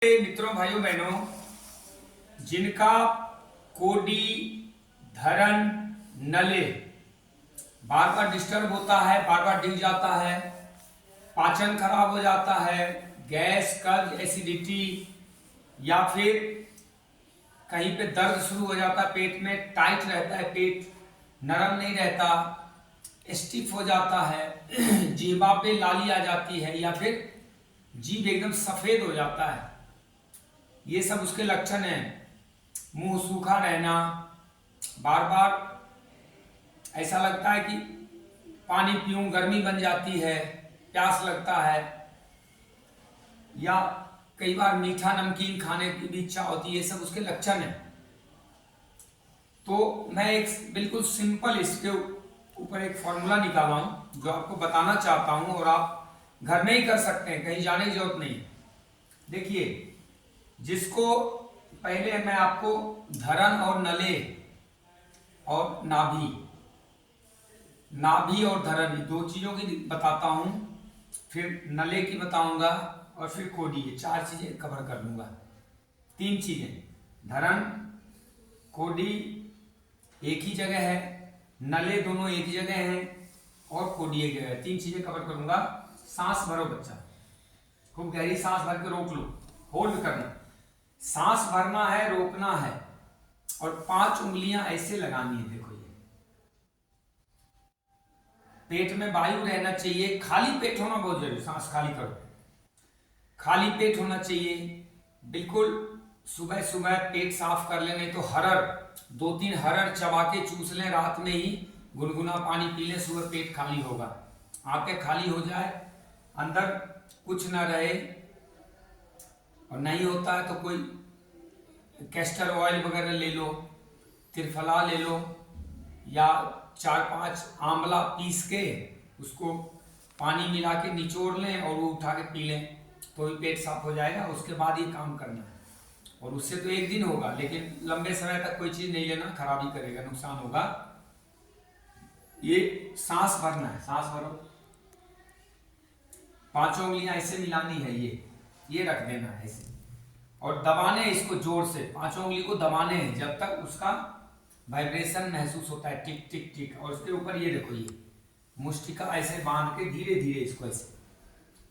मित्रों, भाइयों बहनों, जिनका कोडी, धरण, नले बार बार डिस्टर्ब होता है, बार बार डिग जाता है, पाचन खराब हो जाता है, गैस, कब्ज, एसिडिटी या फिर कहीं पे दर्द शुरू हो जाता है, पेट में टाइट रहता है, पेट नरम नहीं रहता, स्टिफ हो जाता है, जीवा पे लाली आ जाती है या फिर जीभ एकदम सफेद हो जाता है, ये सब उसके लक्षण हैं। मुंह सूखा रहना, बार बार ऐसा लगता है कि पानी पीऊं, गर्मी बन जाती है, प्यास लगता है, या कई बार मीठा नमकीन खाने की भी इच्छा होती है, ये सब उसके लक्षण हैं। तो मैं एक बिल्कुल सिंपल इसके ऊपर एक फॉर्मूला निकाला हूं जो आपको बताना चाहता हूं, और आप घर में ही कर सकते हैं, कहीं जाने की जरूरत नहीं। देखिए, जिसको पहले मैं आपको धरण और नले और नाभि और धरण, दो चीजों की बताता हूं, फिर नले की बताऊंगा और फिर कोडी, ये चार चीजें कवर कर लूंगा। तीन चीजें, धरण कोडी एक ही जगह है, नले दोनों एक ही जगह हैं और कोडी एक जगह है। तीन चीजें कवर करूंगा। सांस भरो बच्चा, खूब गहरी सांस भर के रोक लो, होल्ड करना। सांस भरना है, रोकना है, और 5 उंगलियां ऐसे लगानी है। देखो, ये पेट में वायु रहना चाहिए, खाली पेट होना बहुत जरूरी। सांस खाली करो, खाली पेट होना चाहिए बिल्कुल। सुबह सुबह पेट साफ कर लें, नहीं तो हरड़ 2-3 हरड़ चबा के चूस लें, रात में ही गुनगुना पानी पी लें, सुबह पेट खाली होगा। आंखें खाली हो जाए, अंदर कुछ ना रहे, और नहीं होता है तो कोई कैस्टर ऑयल वगैरह ले लो, त्रिफला ले लो, या 4-5 आंवला पीस के उसको पानी मिला के निचोड़ लें और वो उठा के पी लें, तो भी पेट साफ हो जाएगा। उसके बाद ये काम करना है, और उससे तो एक दिन होगा, लेकिन लंबे समय तक कोई चीज नहीं लेना, खराबी करेगा, नुकसान होगा। ये सांस भरना है, सांस भरो, 5 उंगलियां ऐसे मिलानी है, ये रख देना है ऐसे, और दबाने इसको जोर से, 5 उंगली को दबाने हैं जब तक उसका वाइब्रेशन महसूस होता है, टिक टिक टिक। और उसके ऊपर ये देखो, ये मुष्टिका ऐसे बांध के धीरे धीरे इसको ऐसे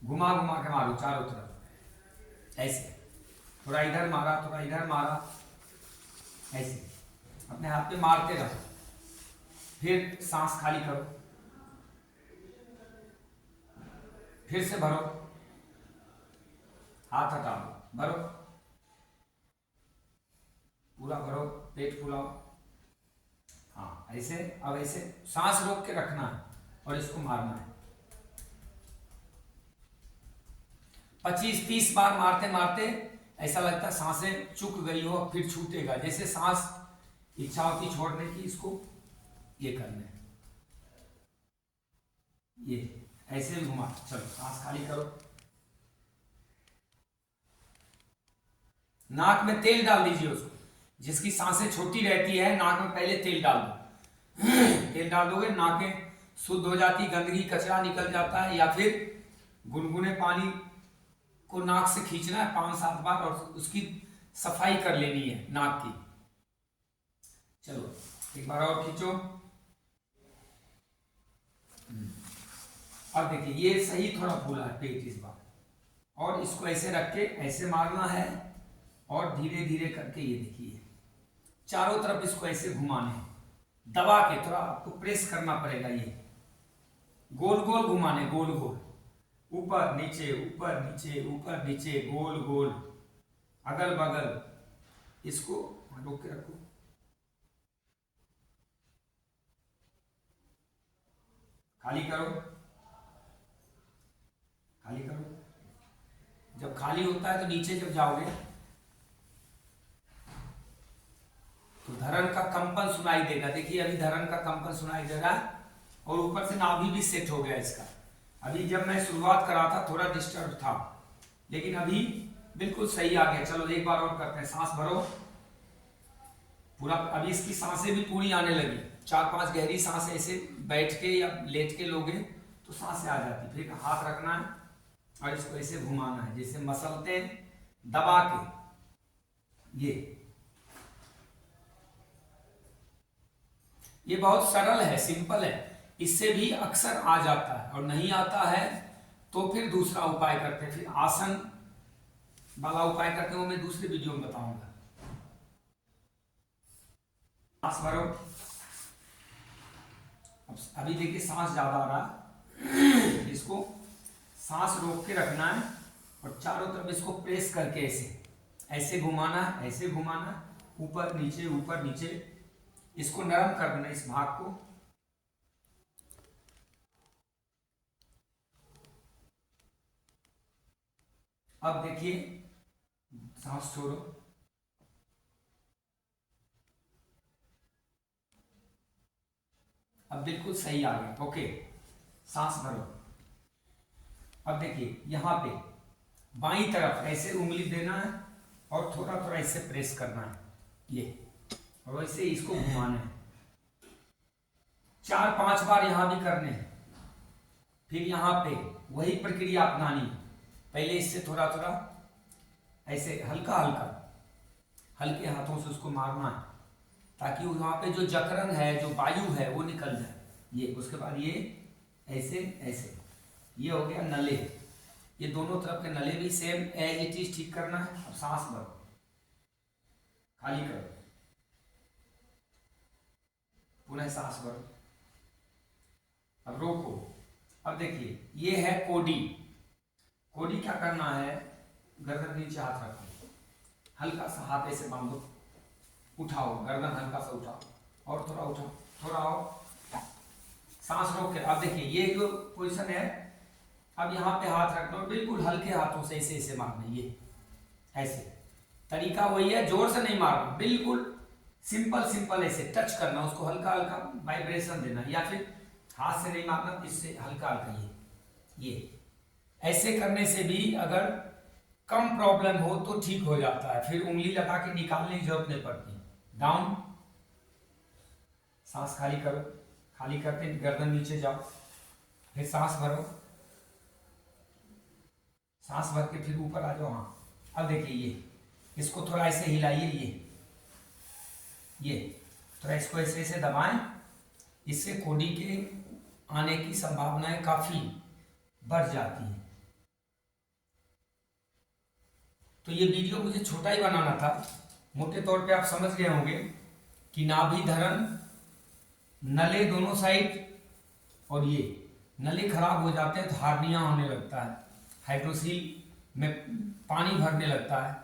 घुमा घुमा के मारो चारों तरफ, ऐसे थोड़ा इधर मारा, थोड़ा इधर मारा, ऐसे अपने हाथ पे मारते रहो। फिर सांस खाली करो, फिर से भरो, हाथ हटा दो, भरो, पूरा भरो, पेट फुलाओ। हाँ, ऐसे। अब ऐसे सांस रोक के रखना है और इसको मारना है। 25-30 बार मारते मारते ऐसा लगता है सांसें चुक गई हो, फिर छूटेगा। जैसे सांस इच्छा होती छोड़ने की, इसको ये करना है, ये ऐसे घुमा। चलो, सांस खाली करो, नाक में तेल डाल दीजिए उसको। जिसकी सांसें छोटी रहती है, नाक में पहले तेल डाल दो। तेल डाल दोगे, नाकें शुद्ध हो जाती, गंदगी कचरा निकल जाता है। या फिर गुनगुने पानी को नाक से खींचना है 5-7 बार, और उसकी सफाई कर लेनी है नाक की। चलो, एक बार और खींचो। अब देखिए, ये सही थोड़ा फूला है पेट इस बार, और इसको ऐसे रख के ऐसे मारना है, और धीरे धीरे करके ये देखिए चारों तरफ इसको ऐसे घुमाने हैं, दबा के थोड़ा आपको प्रेस करना पड़ेगा। ये गोल गोल घुमाने, गोल गोल, ऊपर नीचे, ऊपर नीचे, ऊपर नीचे, गोल गोल, अगल बगल। इसको रोक के रखो, खाली करो, खाली करो। जब खाली होता है तो नीचे जब जाओगे तो धरण का कंपन सुनाई देगा। देखिए, अभी धरण का कंपन सुनाई दे रहा है, और ऊपर से नाभि भी सेट हो गया इसका। अभी जब मैं शुरुआत करा था थोड़ा डिस्टर्ब था, लेकिन अभी बिल्कुल सही आ गया। चलो, एक बार और करते हैं। सांस भरो पूरा, अभी इसकी सांसें भी पूरी आने लगी। 4-5 गहरी सांस ऐसे बैठ के या लेट के लोगे तो सांसें आ जाती। फिर हाथ रखना है और इसको ऐसे घुमाना है, जैसे मसलते हैं दबा के, ये बहुत सरल है, सिंपल है, इससे भी अक्सर आ जाता है। और नहीं आता है तो फिर दूसरा उपाय करते हैं, फिर आसन वाला उपाय करते हैं, वो मैं दूसरे वीडियो में बताऊंगा। सांस भरो। अभी देखिए सांस ज्यादा आ रहा, इसको सांस रोक के रखना है और चारों तरफ इसको प्रेस करके ऐसे घुमाना है, ऐसे घुमाना, ऊपर नीचे ऊपर नीचे, इसको नरम कर देना इस भाग को। अब देखिए सांस छोड़ो, अब बिल्कुल सही आ गया। ओके, सांस भरो। अब देखिए यहां पे बाईं तरफ ऐसे उंगली देना है और थोड़ा थोड़ा ऐसे प्रेस करना है, ये, और वैसे इसको घुमाना है। 4-5 बार यहां भी करने हैं। फिर यहां पे वही प्रक्रिया अपनानी है। पहले इससे थोड़ा थोड़ा ऐसे हल्का हल्का, हल्के हाथों से उसको मारना है, ताकि वहां पे जो जकरन है, जो वायु है, वो निकल जाए। ये, उसके बाद ये ऐसे ऐसे, ये हो गया नले। ये दोनों तरफ के नले भी सेम एज इट इज ठीक करना है। अब सांस भरो, खाली करो, पुनः सांस भरो, अब रोको। अब देखिए ये है कोडी। कोडी क्या करना है, गर्दन नीचे हाथ रखो, हल्का सा हाथ ऐसे बांधो, उठाओ गर्दन हल्का सा उठाओ, और थोड़ा उठाओ, थोड़ा और, सांस रोक के। अब देखिए ये जो पोजीशन है, अब यहाँ पे हाथ रखना और बिल्कुल हल्के हाथों से ऐसे ऐसे मारना, ये ऐसे। तरीका वही है, जोर से नहीं मारना, बिल्कुल सिंपल सिंपल ऐसे टच करना, उसको हल्का हल्का वाइब्रेशन देना, या फिर हाथ से नहीं मारना, इससे हल्का हल्का ये ऐसे करने से भी अगर कम प्रॉब्लम हो तो ठीक हो जाता है। फिर उंगली लगा के निकालने की जरूरत नहीं पड़ती। डाउन, सांस खाली करो, खाली करते गर्दन नीचे जाओ, फिर सांस भरो, सांस भर के फिर ऊपर आ जाओ। हाँ, अब देखिए ये, इसको थोड़ा ऐसे हिलाइए, ये थोड़ा इसको ऐसे ऐसे दबाएं, इससे कोडी के आने की संभावनाएं काफी बढ़ जाती है। तो ये वीडियो मुझे छोटा ही बनाना था, मोटे तौर पे आप समझ गए होंगे कि नाभि धरण, नले दोनों साइड, और ये नले खराब हो जाते हैं तो हार्निया होने लगता है, हाइड्रोसील में पानी भरने लगता है,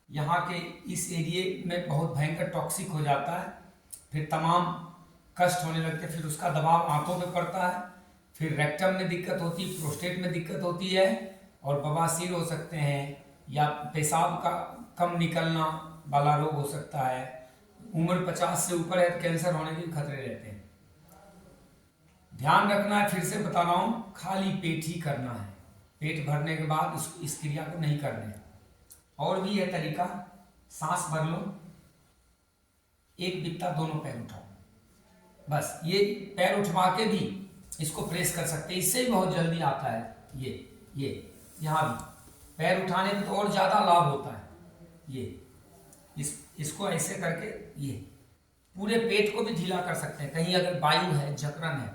यहाँ के इस एरिए में बहुत भयंकर टॉक्सिक हो जाता है, फिर तमाम कष्ट होने लगते हैं, फिर उसका दबाव आंखों पे पड़ता है, फिर रेक्टम में दिक्कत होती है, प्रोस्टेट में दिक्कत होती है, और बवासीर हो सकते हैं, या पेशाब का कम निकलना वाला रोग हो सकता है। उम्र 50 से ऊपर है तो कैंसर होने के खतरे रहते हैं। ध्यान रखना है, फिर से बता रहा हूं, खाली पेट ही करना है, पेट भरने के बाद इस क्रिया को नहीं करने। और भी है तरीका, सांस भर लो, एक बित्ता दोनों पैर उठाओ, बस ये पैर उठवा के भी इसको प्रेस कर सकते हैं, इससे भी बहुत जल्दी आता है। ये यहाँ भी पैर उठाने में तो और ज्यादा लाभ होता है। ये इसको ऐसे करके ये पूरे पेट को भी ढीला कर सकते हैं, कहीं अगर वायु है, जकड़न है,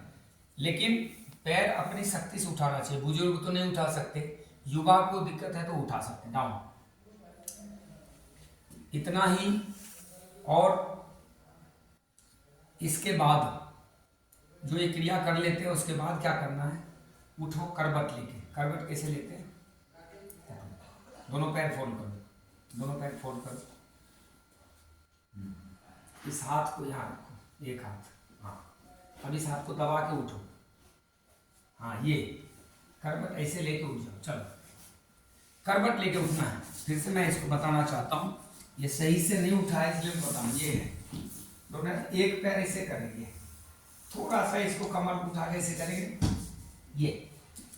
लेकिन पैर अपनी शक्ति से उठाना चाहिए। बुजुर्ग तो नहीं उठा सकते, युवा को दिक्कत है तो उठा सकते हैं। डाउन, इतना ही। और इसके बाद जो ये क्रिया कर लेते हैं, उसके बाद क्या करना है, उठो करवट लेके। करवट कैसे लेते हैं, दोनों पैर फोल्ड करो, दोनों पैर फोल्ड करो, इस हाथ को यहाँ रखो, एक हाथ, हाँ, अब इस हाथ को दबा के उठो, हाँ, ये करवट ऐसे लेके उठ जाओ। चलो, करवट लेके उठना है। फिर से मैं इसको बताना चाहता हूँ, ये सही से नहीं उठा है इसलिए बताऊँ। ये है दोनों, एक पैर ऐसे करेंगे, थोड़ा सा इसको कमर उठा के ऐसे करेंगे, ये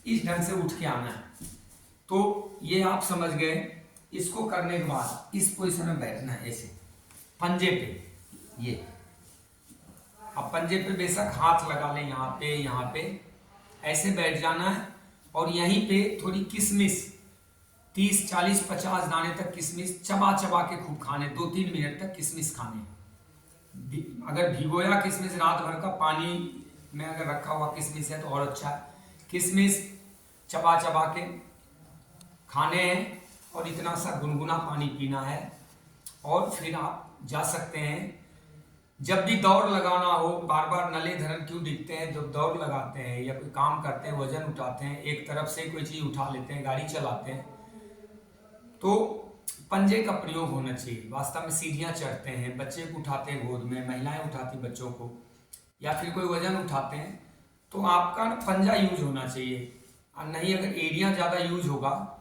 इस ढंग से उठ के आना है। तो ये आप समझ गए। इसको करने के बाद इस पोजीशन में बैठना है, ऐसे पंजे पे। ये अब पंजे पे बेशक हाथ लगा लें, यहाँ पे ऐसे बैठ जाना है, और यहीं पे थोड़ी किशमिश 30, 40, 50 दाने तक किशमिश चबा चबा के खूब खाने, 2-3 मिनट तक किशमिश खाने। अगर भिगोया किशमिश रात भर का पानी में अगर रखा हुआ किशमिश है तो और अच्छा है। किशमिश चबा चबा के खाने हैं और इतना सा गुनगुना पानी पीना है। और फिर आप जा सकते हैं, जब भी दौड़ लगाना हो, बार बार नले धरन क्यों दिखते हैं, जब दौड़ लगाते हैं या कोई काम करते हैं, वजन उठाते हैं, एक तरफ से कोई चीज उठा लेते हैं, गाड़ी चलाते हैं, तो पंजे का प्रयोग होना चाहिए। वास्तव में सीढ़ियां चढ़ते हैं, बच्चे को उठाते हैं गोद में, महिलाएं उठाती बच्चों को, या फिर कोई वजन उठाते हैं, तो आपका पंजा यूज होना चाहिए। और नहीं अगर एरिया ज़्यादा यूज होगा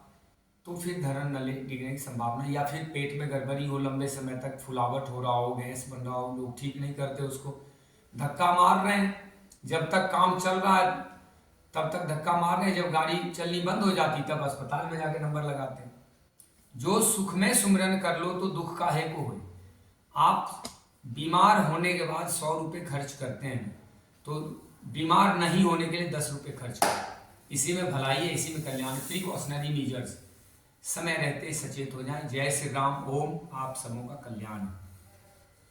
तो फिर धरन नले गिरने की संभावना, या फिर पेट में गड़बड़ी हो, लंबे समय तक फुलावट हो रहा हो, गैस बन रहा हो, लोग ठीक नहीं करते उसको, धक्का मार रहे हैं, जब तक काम चल रहा है तब तक धक्का मार रहे हैं, जब गाड़ी चलनी बंद हो जाती तब अस्पताल में जाके नंबर लगाते हैं। जो सुख में सुमरन कर लो तो दुख काहे को होए। आप बीमार होने के बाद 100 रुपये खर्च करते हैं, तो बीमार नहीं होने के लिए 10 रुपये खर्च करें। इसी में भलाई है, इसी में कल्याण। प्रिकॉशनरी मीजर्स, समय रहते सचेत हो जाएं। जय श्री राम। ओम। आप सबों का कल्याण।